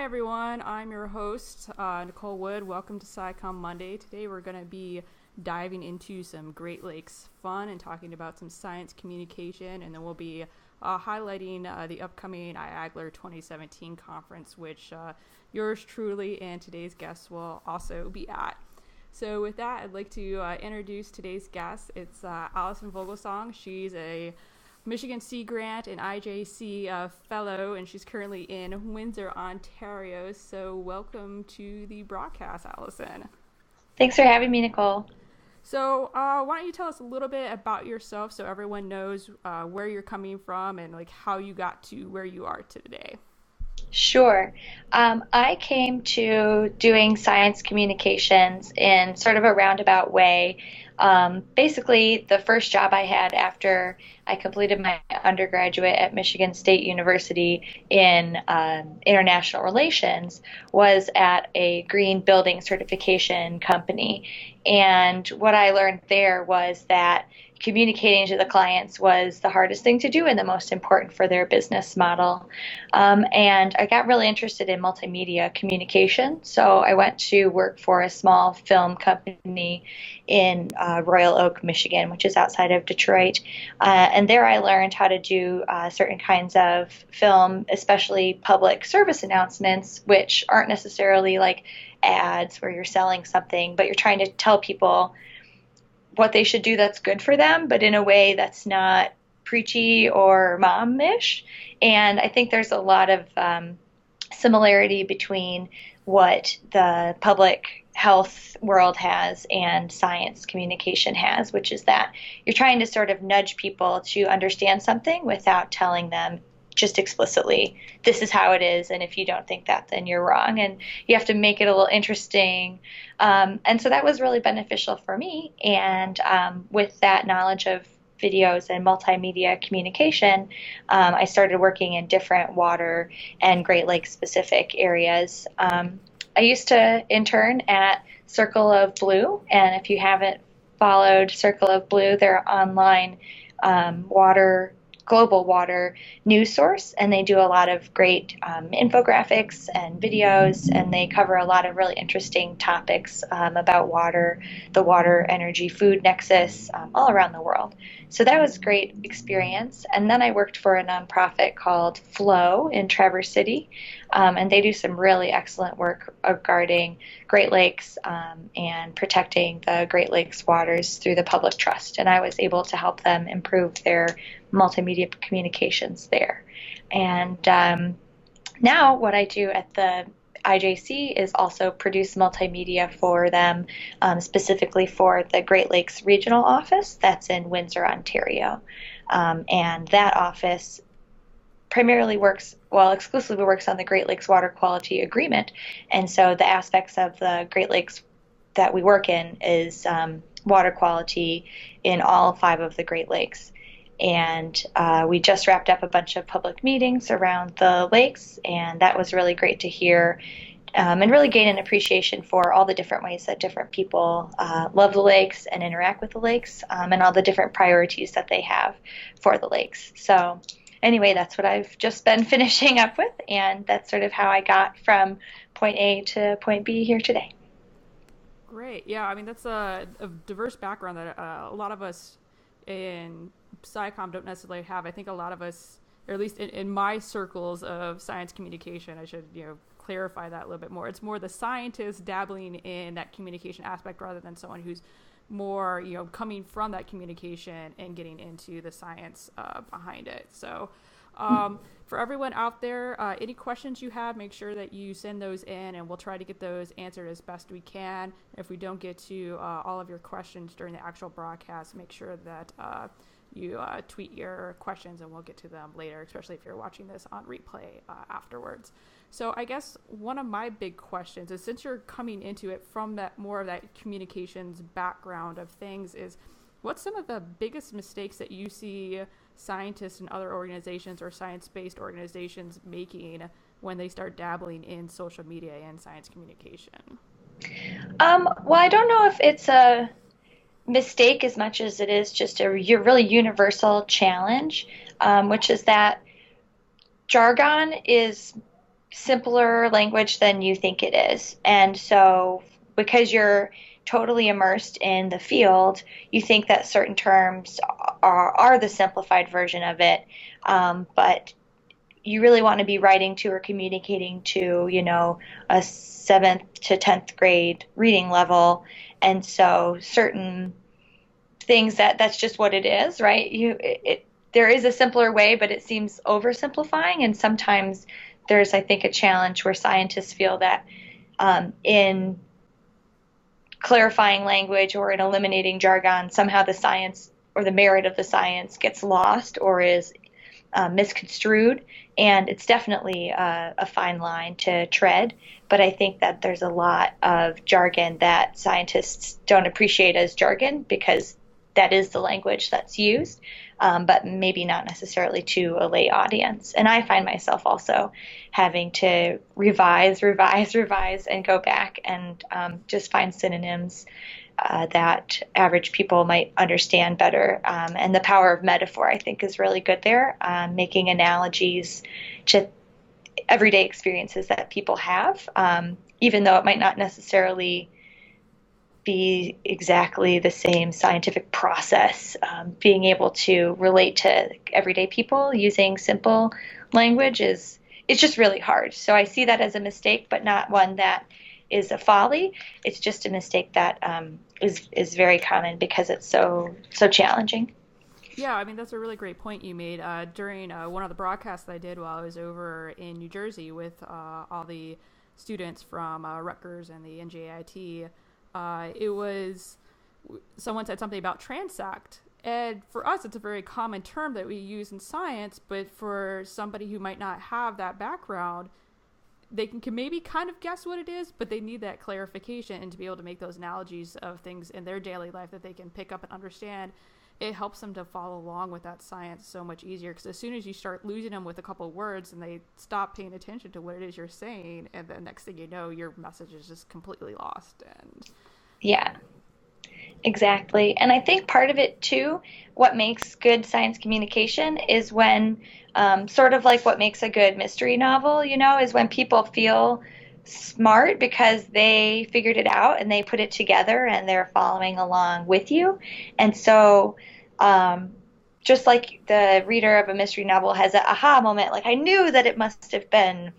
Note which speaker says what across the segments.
Speaker 1: Hi everyone, I'm your host, Nicole Wood. Welcome to Scicomm Monday. Today we're going to be diving into some Great Lakes fun and talking about some science communication, and then we'll be highlighting the upcoming IAGLR 2017 conference, which yours truly and today's guests will also be at. So with that, I'd like to introduce today's guest. It's Allison Voglesong. She's a Michigan Sea Grant and IJC fellow, and she's currently in Windsor, Ontario. So welcome to the broadcast, Allison.
Speaker 2: Thanks for having me, Nicole.
Speaker 1: So why don't you tell us a little bit about yourself so everyone knows where you're coming from and like how you got to where you are today.
Speaker 2: Sure. I came to doing science communications in sort of a roundabout way. Basically, the first job I had after I completed my undergraduate at Michigan State University in international relations was at a green building certification company. And what I learned there was that communicating to the clients was the hardest thing to do and the most important for their business model. And I got really interested in multimedia communication, so I went to work for a small film company in Royal Oak, Michigan, which is outside of Detroit. And there I learned how to do certain kinds of film, especially public service announcements, which aren't necessarily like ads where you're selling something, but you're trying to tell people what they should do that's good for them, but in a way that's not preachy or mom-ish. And I think there's a lot of similarity between what the public health world has and science communication has, which is that you're trying to sort of nudge people to understand something without telling them just explicitly, this is how it is, and if you don't think that, then you're wrong. And you have to make it a little interesting. And so that was really beneficial for me. And with that knowledge of videos and multimedia communication, I started working in different water and Great Lakes specific areas. I used to intern at Circle of Blue, and if you haven't followed Circle of Blue, they're online global water news source, and they do a lot of great infographics and videos, and they cover a lot of really interesting topics about water, the water energy food nexus, all around the world. So that was a great experience. And then I worked for a nonprofit called Flow in Traverse City, and they do some really excellent work regarding Great Lakes and protecting the Great Lakes waters through the public trust. And I was able to help them improve their multimedia communications there. And now what I do at the IJC is also produce multimedia for them, specifically for the Great Lakes Regional Office that's in Windsor, Ontario. And that office primarily exclusively works on the Great Lakes Water Quality Agreement. And so the aspects of the Great Lakes that we work in is water quality in all 5 of the Great Lakes. And we just wrapped up a bunch of public meetings around the lakes, and that was really great to hear and really gain an appreciation for all the different ways that different people love the lakes and interact with the lakes, and all the different priorities that they have for the lakes. So anyway, that's what I've just been finishing up with, and that's sort of how I got from point A to point B here today.
Speaker 1: Great. Yeah, I mean, that's a diverse background that a lot of us in Scicomm don't necessarily have. I think a lot of us, or at least in my circles of science communication, I should clarify that a little bit more. It's more the scientist dabbling in that communication aspect rather than someone who's more coming from that communication and getting into the science behind it. So for everyone out there, any questions you have, make sure that you send those in, and we'll try to get those answered as best we can. If we don't get to all of your questions during the actual broadcast, make sure that you tweet your questions, and we'll get to them later, especially if you're watching this on replay afterwards. So I guess one of my big questions is, since you're coming into it from that more of that communications background of things, is what's some of the biggest mistakes that you see scientists and other organizations or science-based organizations making when they start dabbling in social media and science communication?
Speaker 2: Well, I don't know if it's a mistake as much as it is just a really universal challenge, which is that jargon is simpler language than you think it is. And so, because you're totally immersed in the field, you think that certain terms are the simplified version of it. But you really want to be writing to or communicating to, a 7th to 10th grade reading level. And so, certain things that's just what it is, right? There is a simpler way, but it seems oversimplifying. And sometimes there's, I think, a challenge where scientists feel that in clarifying language or in eliminating jargon, somehow the science or the merit of the science gets lost or is misconstrued. And it's definitely a fine line to tread. But I think that there's a lot of jargon that scientists don't appreciate as jargon because that is the language that's used, but maybe not necessarily to a lay audience. And I find myself also having to revise, and go back and just find synonyms that average people might understand better. And the power of metaphor, I think, is really good there, making analogies to everyday experiences that people have, even though it might not necessarily be exactly the same scientific process. Being able to relate to everyday people using simple language it's just really hard. So I see that as a mistake, but not one that is a folly. It's just a mistake that is very common because it's so challenging.
Speaker 1: Yeah, I mean, that's a really great point you made. During one of the broadcasts that I did while I was over in New Jersey with all the students from Rutgers and the NJIT, it was, someone said something about transect. And for us, it's a very common term that we use in science, but for somebody who might not have that background, they can maybe kind of guess what it is, but they need that clarification, and to be able to make those analogies of things in their daily life that they can pick up and understand. It helps them to follow along with that science so much easier, because as soon as you start losing them with a couple of words and they stop paying attention to what it is you're saying, and the next thing you know, your message is just completely lost. And
Speaker 2: Yeah, exactly. And I think part of it too, what makes good science communication is when, sort of like what makes a good mystery novel, is when people feel smart because they figured it out and they put it together and they're following along with you. And so, just like the reader of a mystery novel has an aha moment, like I knew that it must have been,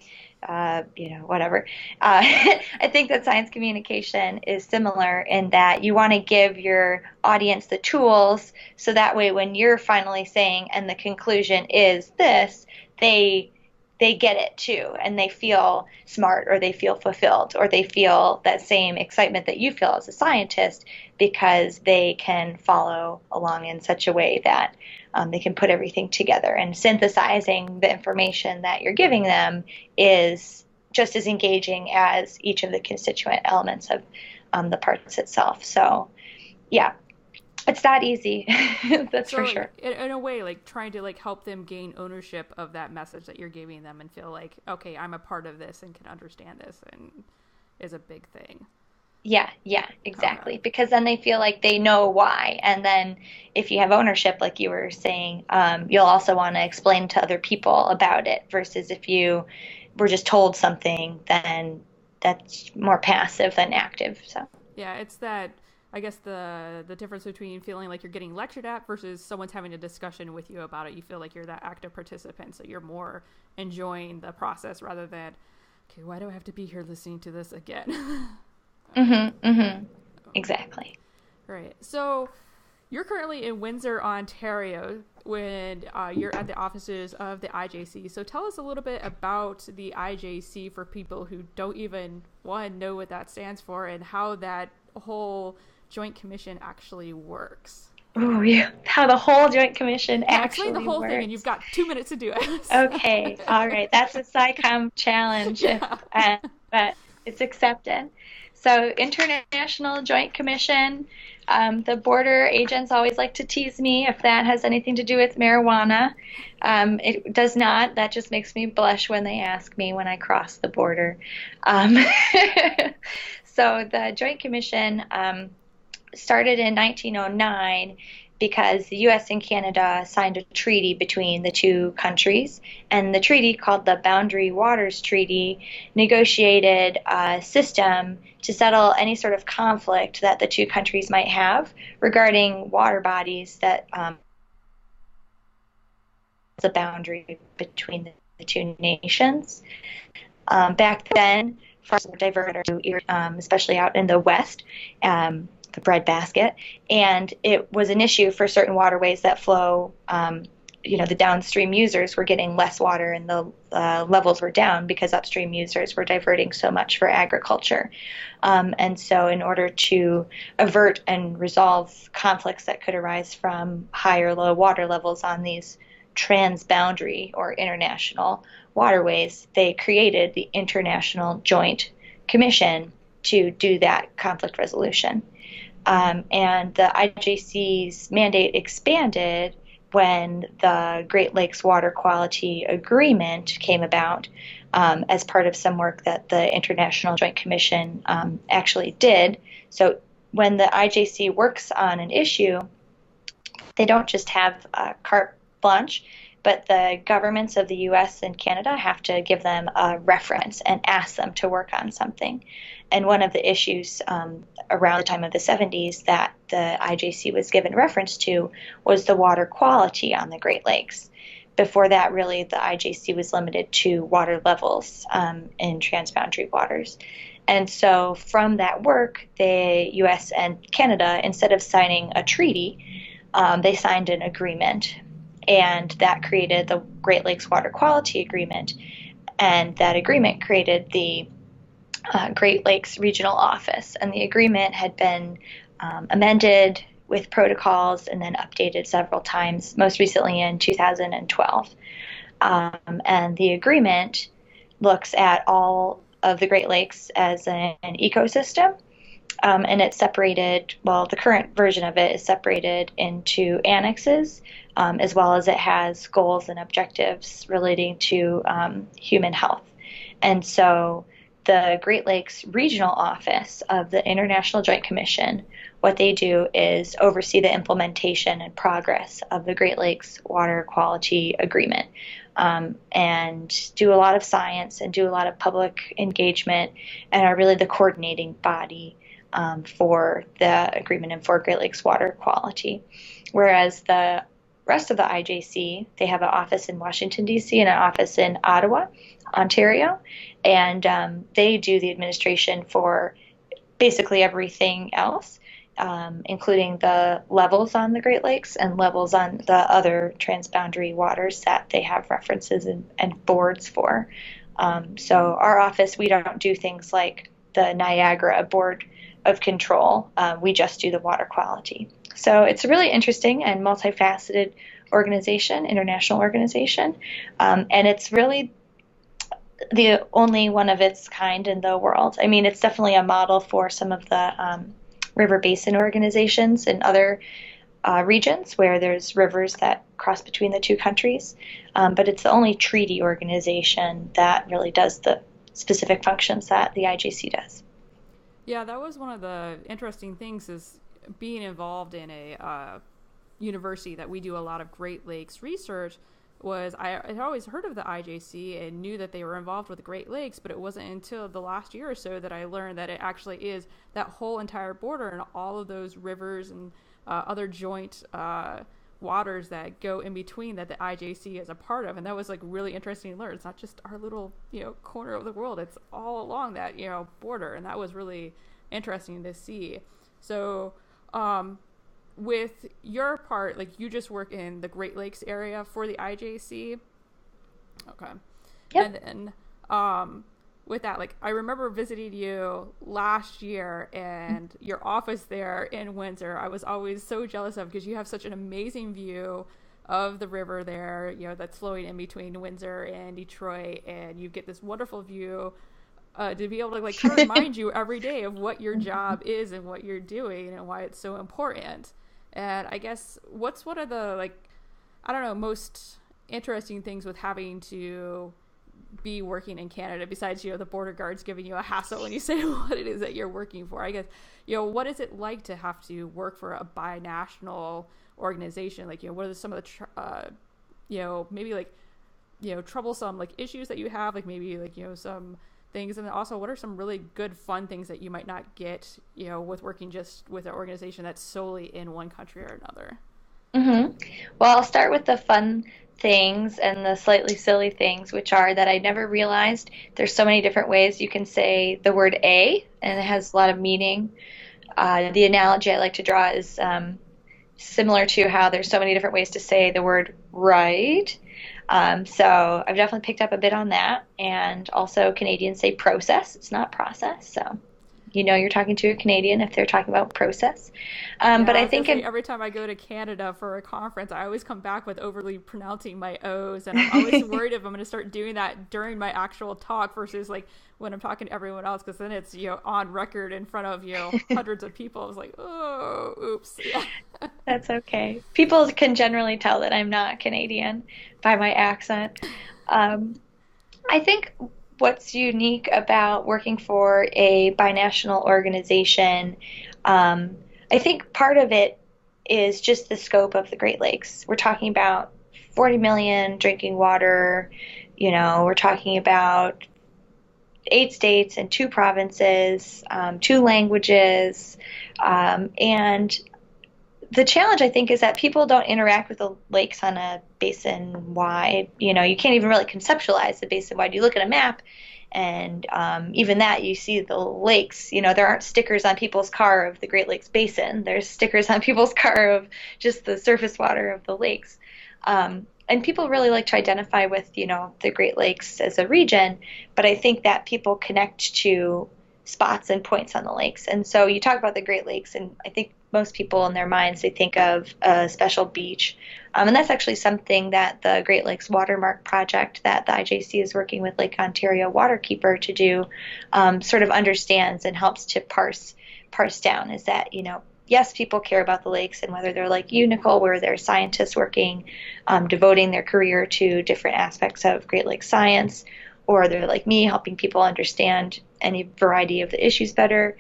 Speaker 2: whatever. I think that science communication is similar in that you want to give your audience the tools so that way when you're finally saying, and the conclusion is this, they get it too, and they feel smart, or they feel fulfilled, or they feel that same excitement that you feel as a scientist because they can follow along in such a way that they can put everything together. And synthesizing the information that you're giving them is just as engaging as each of the constituent elements of the parts itself. So, yeah, it's not easy. That's
Speaker 1: so,
Speaker 2: for sure.
Speaker 1: In a way, like trying to help them gain ownership of that message that you're giving them and feel like, okay, I'm a part of this and can understand this, and is a big thing.
Speaker 2: Yeah, exactly. Okay. Because then they feel like they know why. And then if you have ownership, like you were saying, you'll also want to explain to other people about it, versus if you were just told something, then that's more passive than active. So
Speaker 1: yeah, it's that, I guess, the difference between feeling like you're getting lectured at versus someone's having a discussion with you about it. You feel like you're that active participant, so you're more enjoying the process rather than, okay, why do I have to be here listening to this again?
Speaker 2: Exactly.
Speaker 1: Right. So you're currently in Windsor, Ontario, when you're at the offices of the IJC. So tell us a little bit about the IJC for people who don't even, one, know what that stands for, and how that whole Joint Commission actually works.
Speaker 2: Oh, yeah. How the whole Joint Commission actually
Speaker 1: explain the whole
Speaker 2: works.
Speaker 1: thing, and you've got 2 minutes to do it.
Speaker 2: Okay. All right. That's a Scicomm challenge, yeah. But it's accepted. So, International Joint Commission, the border agents always like to tease me if that has anything to do with marijuana. It does not. That just makes me blush when they ask me when I cross the border. So, the Joint Commission started in 1909 because the US and Canada signed a treaty between the two countries. And the treaty, called the Boundary Waters Treaty, negotiated a system to settle any sort of conflict that the two countries might have regarding water bodies that the boundary between the two nations. Back then, forests were diverted, especially out in the West, the breadbasket, and it was an issue for certain waterways that flow. The downstream users were getting less water, and the levels were down because upstream users were diverting so much for agriculture. And so, in order to avert and resolve conflicts that could arise from high or low water levels on these transboundary or international waterways, they created the International Joint Commission to do that conflict resolution. And the IJC's mandate expanded when the Great Lakes Water Quality Agreement came about, as part of some work that the International Joint Commission actually did. So when the IJC works on an issue, they don't just have carte blanche, but the governments of the US and Canada have to give them a reference and ask them to work on something. And one of the issues around the time of the 70s that the IJC was given reference to was the water quality on the Great Lakes. Before that, really, the IJC was limited to water levels in transboundary waters. And so from that work, the US and Canada, instead of signing a treaty, they signed an agreement. And that created the Great Lakes Water Quality Agreement. And that agreement created the Great Lakes Regional Office. And the agreement had been amended with protocols and then updated several times, most recently in 2012. And the agreement looks at all of the Great Lakes as an ecosystem. And it's separated, well, the current version of it is separated into annexes, as well as it has goals and objectives relating to human health. And so the Great Lakes Regional Office of the International Joint Commission, what they do is oversee the implementation and progress of the Great Lakes Water Quality Agreement, and do a lot of science and do a lot of public engagement, and are really the coordinating body for the agreement and for Great Lakes water quality. Whereas the rest of the IJC, they have an office in Washington, D.C. and an office in Ottawa, Ontario, and they do the administration for basically everything else, including the levels on the Great Lakes and levels on the other transboundary waters that they have references and boards for. So our office, we don't do things like the Niagara Board of Control. We just do the water quality. So it's a really interesting and multifaceted organization, international organization, and it's really the only one of its kind in the world. I mean, it's definitely a model for some of the river basin organizations in other regions where there's rivers that cross between the two countries, but it's the only treaty organization that really does the specific functions that the IJC does.
Speaker 1: Yeah, that was one of the interesting things, is being involved in a university that we do a lot of Great Lakes research. Was I had always heard of the IJC and knew that they were involved with the Great Lakes, but it wasn't until the last year or so that I learned that it actually is that whole entire border and all of those rivers and other joint waters that go in between that the IJC is a part of. And that was like really interesting to learn. It's not just our little, corner of the world. It's all along that, border. And that was really interesting to see. So, with your part, like, you just work in the Great Lakes area for the IJC. Okay.
Speaker 2: Yep.
Speaker 1: And then, with that, like, I remember visiting you last year and your office there in Windsor. I was always so jealous of, because you have such an amazing view of the river there, that's flowing in between Windsor and Detroit, and you get this wonderful view to be able to, like, kind of remind you every day of what your job is and what you're doing and why it's so important. And I guess what's one of the, like, I don't know, most interesting things with having to be working in Canada besides, the border guards giving you a hassle when you say what it is that you're working for? I guess, what is it like to have to work for a binational organization? Like, what are some of the, maybe like, troublesome like issues that you have, like maybe like, some things, and then also what are some really good fun things that you might not get, with working just with an organization that's solely in one country or another?
Speaker 2: hmm Well, I'll start with the fun things and the slightly silly things, which are that I never realized there's so many different ways you can say the word a, and it has a lot of meaning. The analogy I like to draw is similar to how there's so many different ways to say the word right. So I've definitely picked up a bit on that. And also, Canadians say process, it's not process. So you're talking to a Canadian if they're talking about process.
Speaker 1: Yeah,
Speaker 2: But
Speaker 1: I
Speaker 2: I
Speaker 1: was gonna
Speaker 2: think
Speaker 1: say every time I go to Canada for a conference, I always come back with overly pronouncing my O's, and I'm always worried if I'm going to start doing that during my actual talk versus like when I'm talking to everyone else, because then it's on record in front of hundreds of people. I was like, oh, oops, yeah.
Speaker 2: that's okay. People can generally tell that I'm not Canadian by my accent. Um, I think what's unique about working for a binational organization, I think part of it is just the scope of the Great Lakes. We're talking about 40 million drinking water, we're talking about 8 states and 2 provinces, 2 languages, and the challenge, I think, is that people don't interact with the lakes on a basin wide. You can't even really conceptualize the basin wide. You look at a map, and even that, you see the lakes. There aren't stickers on people's car of the Great Lakes Basin. There's stickers on people's car of just the surface water of the lakes. And people really like to identify with, the Great Lakes as a region, but I think that people connect to spots and points on the lakes. And so you talk about the Great Lakes, and I think most people in their minds, they think of a special beach. And that's actually something that the Great Lakes Watermark Project that the IJC is working with Lake Ontario Waterkeeper to do sort of understands and helps to parse down, is that, yes, people care about the lakes, and whether they're like you, Nicole, where they're scientists working, devoting their career to different aspects of Great Lakes science, or they're like me, helping people understand any variety of the issues better,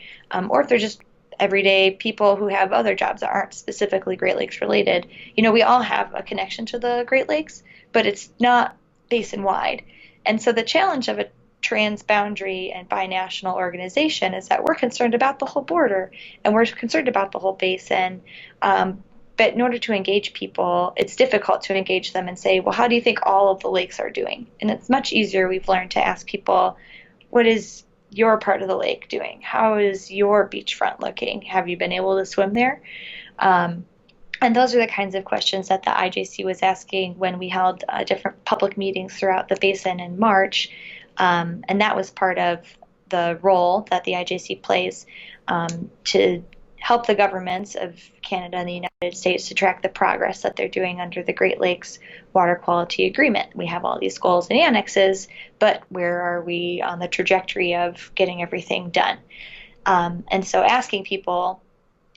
Speaker 2: or if they're just everyday people who have other jobs that aren't specifically Great Lakes related. We all have a connection to the Great Lakes, but it's not basin wide. And so the challenge of a transboundary and binational organization is that we're concerned about the whole border, and we're concerned about the whole basin. But in order to engage people, it's difficult to engage them and say, well, how do you think all of the lakes are doing? And it's much easier, we've learned, to ask people, what is your part of the lake doing? How is your beachfront looking? Have you been able to swim there? And those are the kinds of questions that the IJC was asking when we held different public meetings throughout the basin in March. And that was part of the role that the IJC plays to help the governments of Canada and the United States to track the progress that they're doing under the Great Lakes Water Quality Agreement. We have all these goals and annexes, but where are we on the trajectory of getting everything done? And so asking people,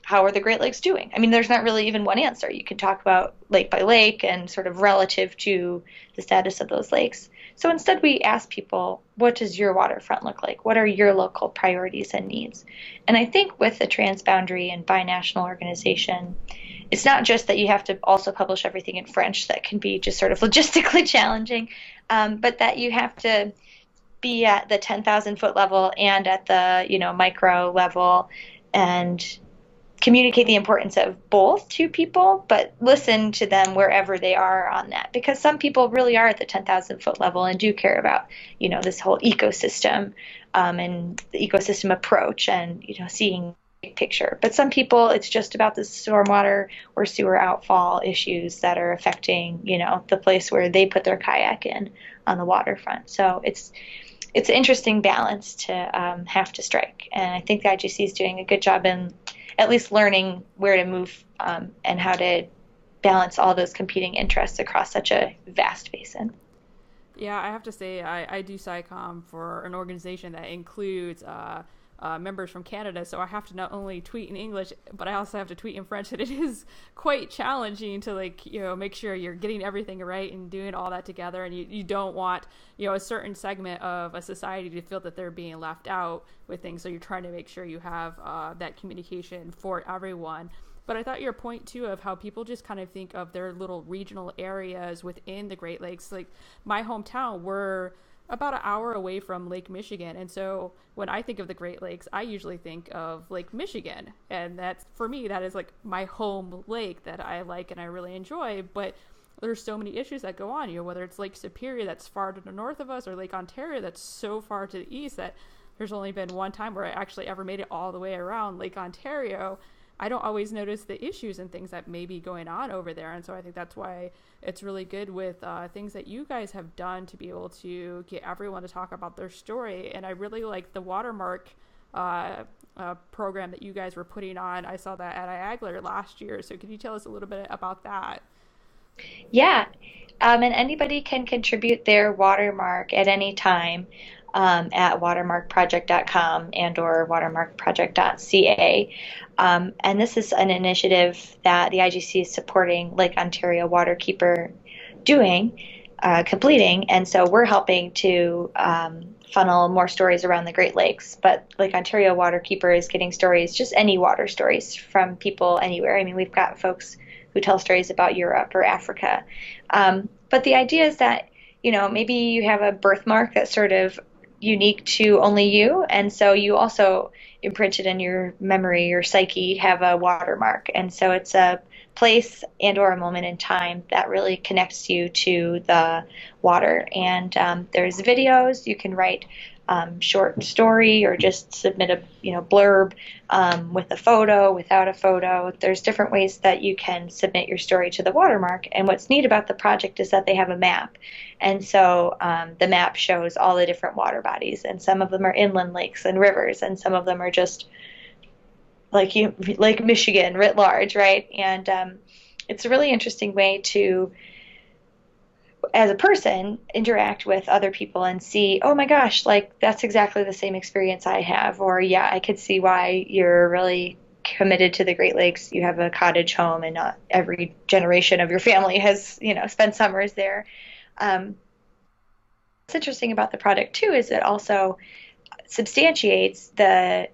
Speaker 2: how are the Great Lakes doing? I mean, there's not really even one answer. You can talk about lake by lake and sort of relative to the status of those lakes. So instead, we ask people, what does your waterfront look like? What are your local priorities and needs? And I think with the transboundary and binational organization, it's not just that you have to also publish everything in French. That can be just sort of logistically challenging, but that you have to be at the 10,000 foot level and at the micro level, and communicate the importance of both to people, but listen to them wherever they are on that, because some people really are at the 10,000 foot level and do care about this whole ecosystem and the ecosystem approach and seeing the big picture. But some people, it's just about the stormwater or sewer outfall issues that are affecting the place where they put their kayak in on the waterfront. So it's an interesting balance to have to strike, and I think the IGC is doing a good job in at least learning where to move and how to balance all those competing interests across such a vast basin.
Speaker 1: Yeah, I have to say, I do Scicomm for an organization that includes members from Canada, so I have to not only tweet in English, but I also have to tweet in French, and it is quite challenging to make sure you're getting everything right and doing all that together, and you don't want a certain segment of a society to feel that they're being left out with things, so you're trying to make sure you have that communication for everyone. But I thought your point too of how people just kind of think of their little regional areas within the Great Lakes, like my hometown, we're about an hour away from Lake Michigan. And so when I think of the Great Lakes, I usually think of Lake Michigan. And that's, for me, that is like my home lake that I like and I really enjoy. But there's so many issues that go on, whether it's Lake Superior that's far to the north of us or Lake Ontario that's so far to the east that there's only been one time where I actually ever made it all the way around Lake Ontario. I don't always notice the issues and things that may be going on over there. And so I think that's why it's really good with things that you guys have done to be able to get everyone to talk about their story. And I really like the Watermark program that you guys were putting on. I saw that at IAGLR last year. So can you tell us a little bit about that?
Speaker 2: Yeah. And anybody can contribute their watermark at any time. At watermarkproject.com and or watermarkproject.ca. And this is an initiative that the IGC is supporting Lake Ontario Waterkeeper completing. And so we're helping to funnel more stories around the Great Lakes. But Lake Ontario Waterkeeper is getting stories, just any water stories from people anywhere. I mean, we've got folks who tell stories about Europe or Africa. But the idea is that, maybe you have a birthmark that's sort of unique to only you, and so you also imprinted in your memory, your psyche, have a watermark, and so it's a place and or a moment in time that really connects you to the water. And there's videos, you can write short story or just submit a blurb with a photo, without a photo. There's different ways that you can submit your story to the watermark. And what's neat about the project is that they have a map. And so the map shows all the different water bodies, and some of them are inland lakes and rivers, and some of them are just like Lake Michigan writ large, right? And it's a really interesting way to, as a person, interact with other people and see, oh my gosh, like that's exactly the same experience I have. Or yeah, I could see why you're really committed to the Great Lakes. You have a cottage home and not every generation of your family has, spent summers there. What's interesting about the product too is it also substantiates the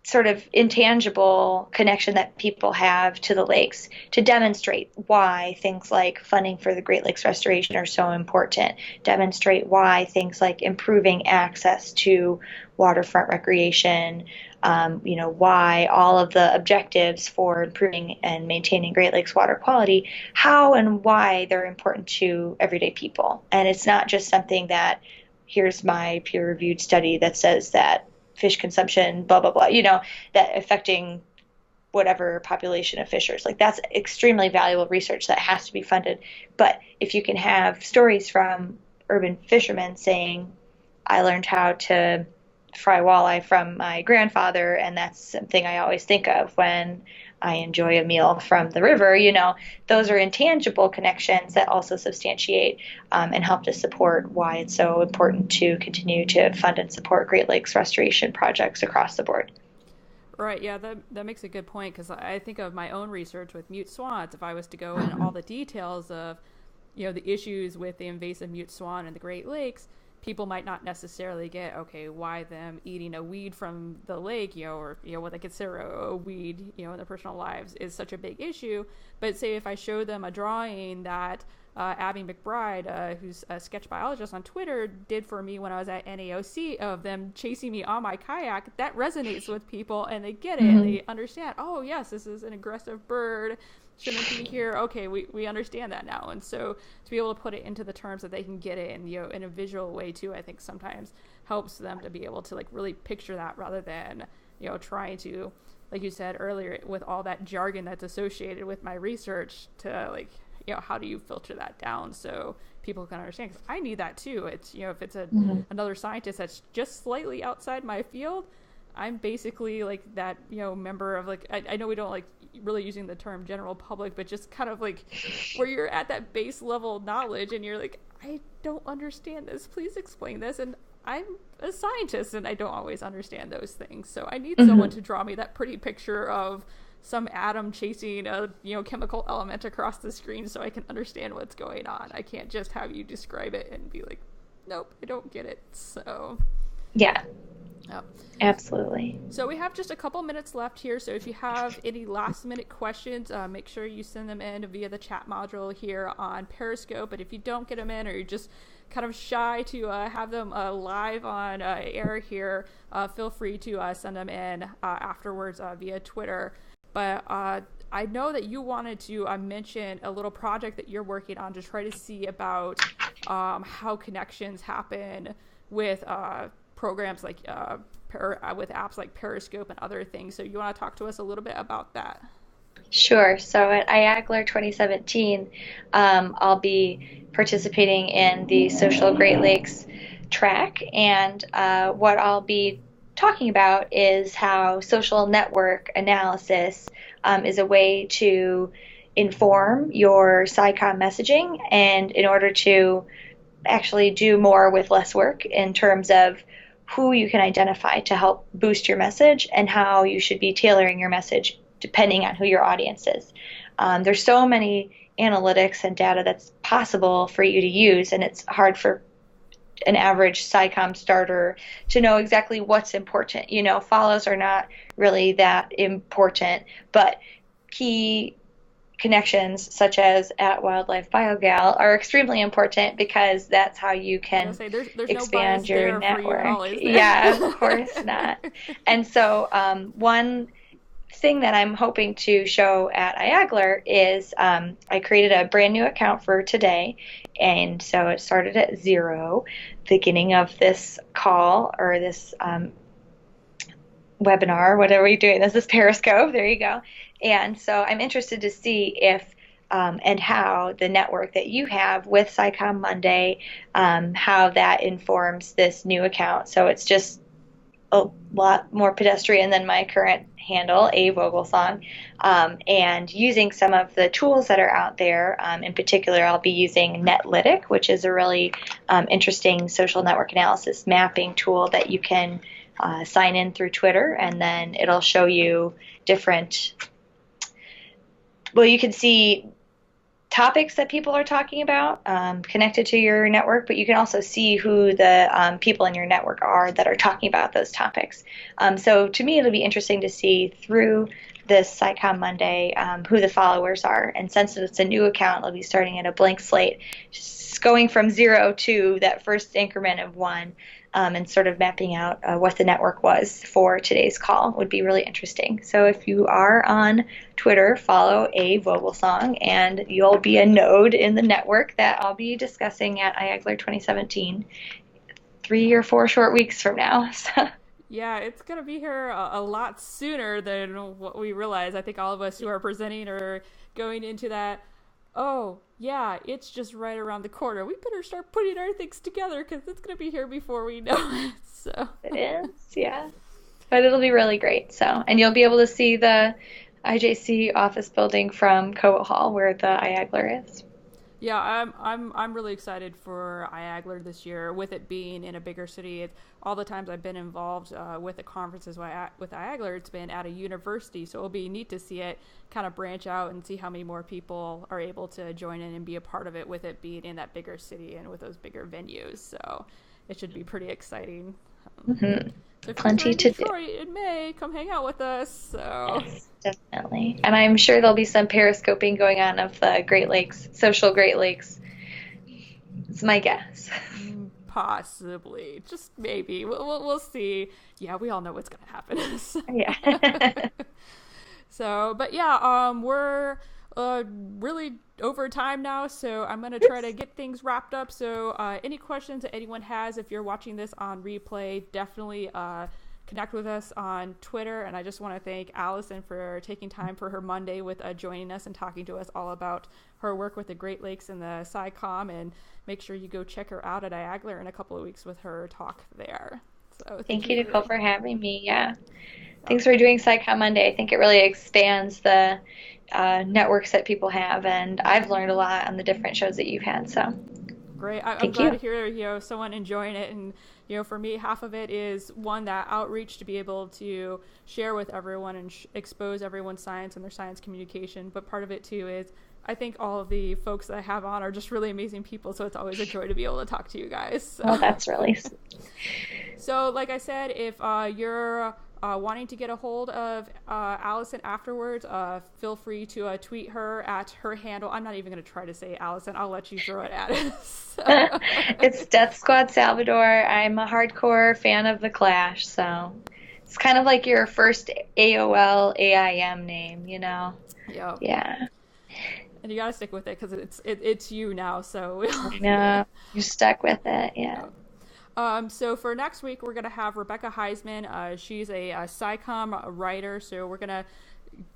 Speaker 2: sort of intangible connection that people have to the lakes to demonstrate why things like funding for the Great Lakes restoration are so important, demonstrate why things like improving access to waterfront recreation, why all of the objectives for improving and maintaining Great Lakes water quality, how and why they're important to everyday people. And it's not just something that, here's my peer-reviewed study that says that fish consumption, blah, blah, blah, that affecting whatever population of fishers. Like that's extremely valuable research that has to be funded. But if you can have stories from urban fishermen saying, I learned how to fry walleye from my grandfather, and that's something I always think of when I enjoy a meal from the river, those are intangible connections that also substantiate and help to support why it's so important to continue to fund and support Great Lakes restoration projects across the board.
Speaker 1: Right, yeah, that makes a good point, because I think of my own research with mute swans. If I was to go into all the details of, the issues with the invasive mute swan in the Great Lakes, people might not necessarily get, okay, why them eating a weed from the lake, or, what they consider a weed, in their personal lives is such a big issue. But say if I show them a drawing that Abby McBride, who's a sketch biologist on Twitter, did for me when I was at NAOC of them chasing me on my kayak, that resonates with people and they get it and they understand, oh yes, this is an aggressive bird, shouldn't be here. Okay, we understand that now. And so to be able to put it into the terms that they can get it in, in a visual way too, I think sometimes helps them to be able to really picture that rather than, trying to, like you said earlier, with all that jargon that's associated with my research to how do you filter that down so people can understand? Because I need that too. It's, if it's another scientist that's just slightly outside my field, I'm basically that, member of I know we don't really using the term general public, but just kind of where you're at that base level knowledge and you're I don't understand this. Please explain this. And I'm a scientist and I don't always understand those things. So I need someone to draw me that pretty picture of some atom chasing a chemical element across the screen so I can understand what's going on. I can't just have you describe it and be like, nope, I don't get it. So
Speaker 2: yeah.
Speaker 1: Yep.
Speaker 2: Absolutely.
Speaker 1: So we have just a couple minutes left here. So if you have any last minute questions, make sure you send them in via the chat module here on Periscope. But if you don't get them in, or you're just kind of shy to have them live on air here, feel free to send them in afterwards via Twitter. But I know that you wanted to mention a little project that you're working on to try to see about how connections happen with programs like with apps like Periscope and other things. So you want to talk to us a little bit about that?
Speaker 2: Sure. So at IAGLR 2017, I'll be participating in the Social Great Lakes track, and what I'll be talking about is how social network analysis is a way to inform your Scicomm messaging, and in order to actually do more with less work in terms of who you can identify to help boost your message and how you should be tailoring your message depending on who your audience is. There's so many analytics and data that's possible for you to use, and it's hard for an average Scicomm starter to know exactly what's important. Follows are not really that important, but key connections such as at Wildlife BioGal are extremely important because that's how you can
Speaker 1: there's
Speaker 2: expand
Speaker 1: no
Speaker 2: your network.
Speaker 1: For
Speaker 2: Yeah, of course not. And so one thing that I'm hoping to show at IAGLR is I created a brand new account for today, and so it started at 0, beginning of this call or this webinar, whatever you're doing. This is Periscope. There you go. And so I'm interested to see if and how the network that you have with Scicomm Monday, how that informs this new account. So it's just a lot more pedestrian than my current handle, A Voglesong, and using some of the tools that are out there. In particular, I'll be using Netlytic, which is a really interesting social network analysis mapping tool that you can sign in through Twitter, and then it'll show you different, you can see topics that people are talking about connected to your network, but you can also see who the people in your network are that are talking about those topics. So to me, it'll be interesting to see through this Scicomm Monday who the followers are. And since it's a new account, it'll be starting at a blank slate, just going from 0 to that first increment of 1. And sort of mapping out what the network was for today's call would be really interesting. So if you are on Twitter, follow A Voglesong, and you'll be a node in the network that I'll be discussing at IAGLR 2017, 3 or 4 short weeks from now. So.
Speaker 1: Yeah, it's going to be here a lot sooner than what we realize. I think all of us who are presenting are going into that, oh, yeah, it's just right around the corner. We better start putting our things together because it's going to be here before we know it. So
Speaker 2: it is, yeah. But it'll be really great. So, and you'll be able to see the IJC office building from Cobo Hall where the IAGLR is.
Speaker 1: Yeah, I'm really excited for IAGLR this year, with it being in a bigger city. All the times I've been involved with the conferences with IAGLR, it's been at a university, so it'll be neat to see it kind of branch out and see how many more people are able to join in and be a part of it, with it being in that bigger city and with those bigger venues. So it should be pretty exciting. So
Speaker 2: plenty to do.
Speaker 1: In May, come hang out with us. So.
Speaker 2: Yes, definitely. And I'm sure there'll be some periscoping going on of the Great Lakes, social Great Lakes. It's my guess.
Speaker 1: Possibly. Just maybe. We'll see. Yeah, we all know what's going to happen.
Speaker 2: Yeah.
Speaker 1: So, but yeah, we're really over time now, so I'm going to try to get things wrapped up. So any questions that anyone has, if you're watching this on replay, definitely connect with us on Twitter. And I just want to thank Allison for taking time for her Monday with joining us and talking to us all about her work with the Great Lakes and the Scicomm. And make sure you go check her out at IAGLR in a couple of weeks with her talk there. So
Speaker 2: thank you, Nicole, for having me. Yeah. Thanks for doing Scicomm Monday. I think it really expands the networks that people have, and I've learned a lot on the different shows that you've had. So
Speaker 1: Great. I'm
Speaker 2: Thank
Speaker 1: glad
Speaker 2: you.
Speaker 1: to hear, someone enjoying it. And, for me, half of it is one, that outreach to be able to share with everyone and expose everyone's science and their science communication. But part of it too is I think all of the folks that I have on are just really amazing people. So it's always a joy to be able to talk to you guys.
Speaker 2: Well, that's really
Speaker 1: So, like I said, if you're wanting to get a hold of Allison afterwards, feel free to tweet her at her handle. I'm not even going to try to say Allison. I'll let you throw it at us.
Speaker 2: It's Death Squad Salvador. I'm a hardcore fan of The Clash, so it's kind of like your first AOL AIM name,
Speaker 1: Yep.
Speaker 2: Yeah.
Speaker 1: And you got to stick with it because it's you now. So
Speaker 2: I know. You're stuck with it, yeah.
Speaker 1: So for next week, we're going to have Rebecca Heisman. She's a Scicomm writer, so we're going to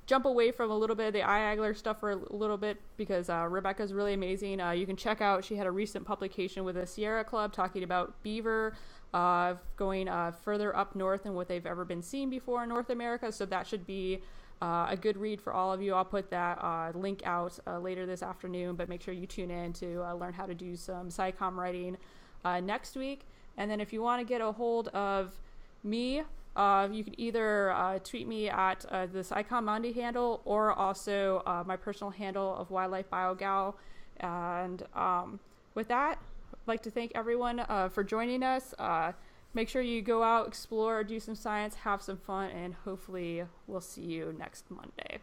Speaker 1: jump away from a little bit of the iAgler stuff for a little bit because Rebecca's really amazing. You can check out, she had a recent publication with the Sierra Club talking about beaver going further up north than what they've ever been seen before in North America, so that should be a good read for all of you. I'll put that link out later this afternoon, but make sure you tune in to learn how to do some Scicomm writing next week. And then if you want to get a hold of me, you can either tweet me at the Scicomm Monday handle or also my personal handle of Wildlife BioGal. And with that, I'd like to thank everyone for joining us. Make sure you go out, explore, do some science, have some fun, and hopefully we'll see you next Monday.